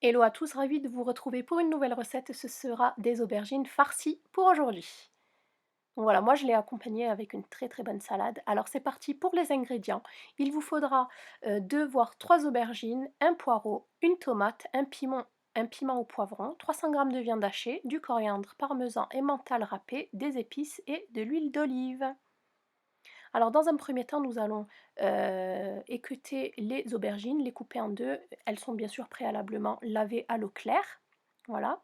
Hello à tous, ravie de vous retrouver pour une nouvelle recette. Ce sera des aubergines farcies pour aujourd'hui. Donc voilà, moi je l'ai accompagné avec une très bonne salade. Alors c'est parti pour les ingrédients. Il vous faudra 2 voire 3 aubergines, un poireau, une tomate, un piment au poivron, 300 g de viande hachée, du coriandre, parmesan, emmental râpé, des épices et de l'huile d'olive. Alors dans un premier temps, nous allons équeuter les aubergines, les couper en deux. Elles sont bien sûr préalablement lavées à l'eau claire. Voilà.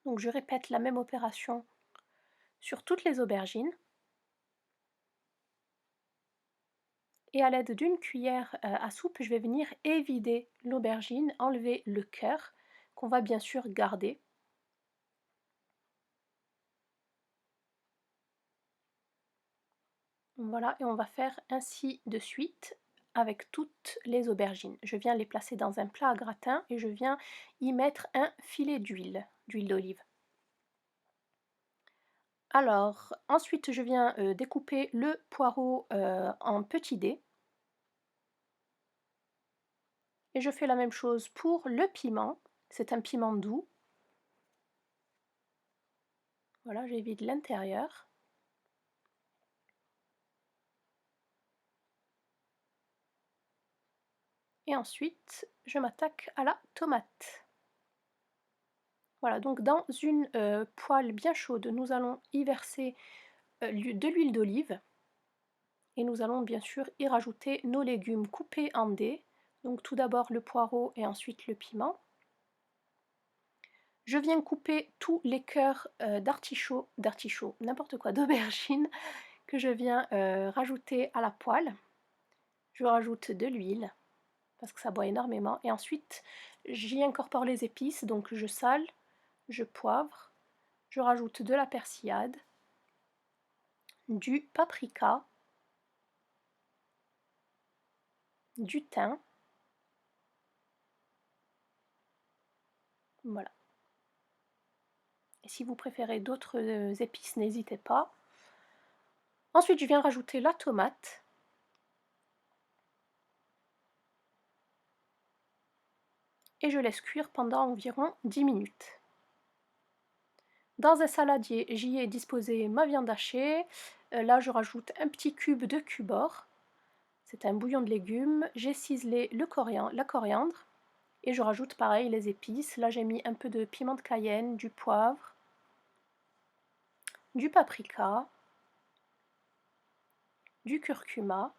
Donc je répète la même opération sur toutes les aubergines. Et à l'aide d'une cuillère à soupe, je vais venir évider l'aubergine, enlever le cœur, qu'on va bien sûr garder. Voilà, et on va faire ainsi de suite avec toutes les aubergines. Je viens les placer dans un plat à gratin et je viens y mettre un filet d'huile d'olive. Alors, ensuite je viens découper le poireau en petits dés. Et je fais la même chose pour le piment. C'est un piment doux. Voilà, j'évite l'intérieur. Et ensuite, je m'attaque à la tomate. Voilà, donc dans une poêle bien chaude, nous allons y verser de l'huile d'olive. Et nous allons bien sûr y rajouter nos légumes coupés en dés. Donc tout d'abord le poireau et ensuite le piment. Je viens couper tous les cœurs d'artichaut, n'importe quoi, d'aubergine que je viens rajouter à la poêle. Je rajoute de l'huile parce que ça boit énormément et ensuite j'y incorpore les épices, donc je sale, je poivre, je rajoute de la persillade, du paprika, du thym, voilà. Et si vous préférez d'autres épices, n'hésitez pas. Ensuite, je viens rajouter la tomate. Et je laisse cuire pendant environ 10 minutes. Dans un saladier, j'y ai disposé ma viande hachée. Là, je rajoute un petit cube de cubord. C'est un bouillon de légumes. J'ai ciselé la coriandre. Et je rajoute pareil les épices. Là, j'ai mis un peu de piment de cayenne, du poivre, du paprika, du curcuma,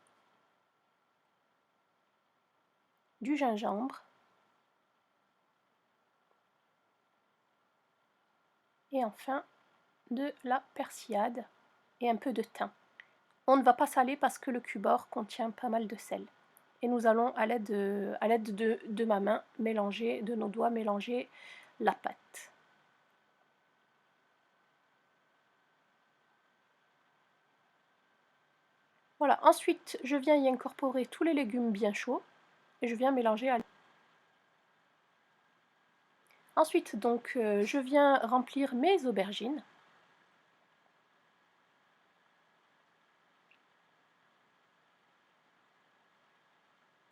du gingembre et enfin de la persillade et un peu de thym. On ne va pas saler parce que le cubord contient pas mal de sel. Et nous allons, à l'aide de ma main, mélanger, de nos doigts, mélanger la pâte. Voilà, ensuite je viens y incorporer tous les légumes bien chauds et je viens mélanger à. Ensuite donc je viens remplir mes aubergines.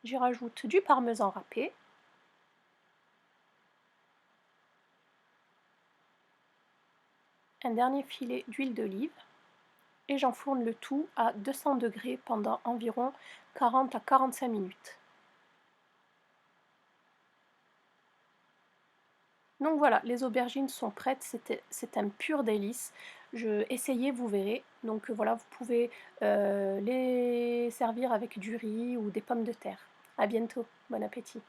J'y rajoute du parmesan râpé. Un dernier filet d'huile d'olive. Et j'enfourne le tout à 200 degrés pendant environ 40 à 45 minutes. Donc voilà, les aubergines sont prêtes, c'est un pur délice. Essayez, vous verrez. Donc voilà, vous pouvez les servir avec du riz ou des pommes de terre. À bientôt, bon appétit.